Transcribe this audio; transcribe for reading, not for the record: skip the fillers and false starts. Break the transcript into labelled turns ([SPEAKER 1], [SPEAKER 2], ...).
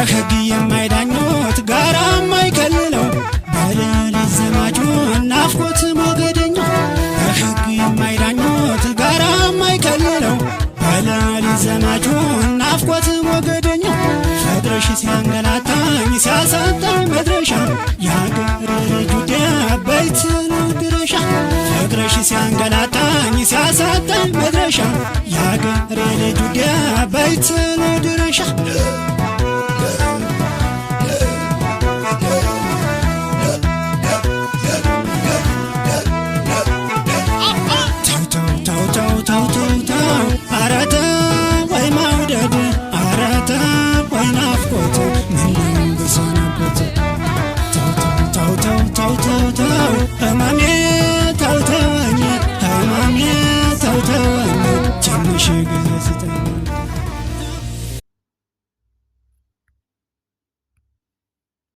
[SPEAKER 1] በሕግ የማይዳኙት ጋራ የማይከልለው በሌሊት ዘማቹ ናፍቆት ሞገደኛው በሕግ የማይዳኙት ጋራ የማይከልለው በሌሊት ዘማቹ ናፍቆት ሞገደኛው ፍቅርሽ ሲያንገላታኝ ሲያሳጣኝ መድረሻ የአገሬ ልጅ ውዴ በይ ቶሎ ድረሻ ፍቅርሽ ሲያንገላታኝ ሲያሳጣኝ መድረሻ የአገሬ ልጅ ውዴ በይ ቶሎ ድረሻ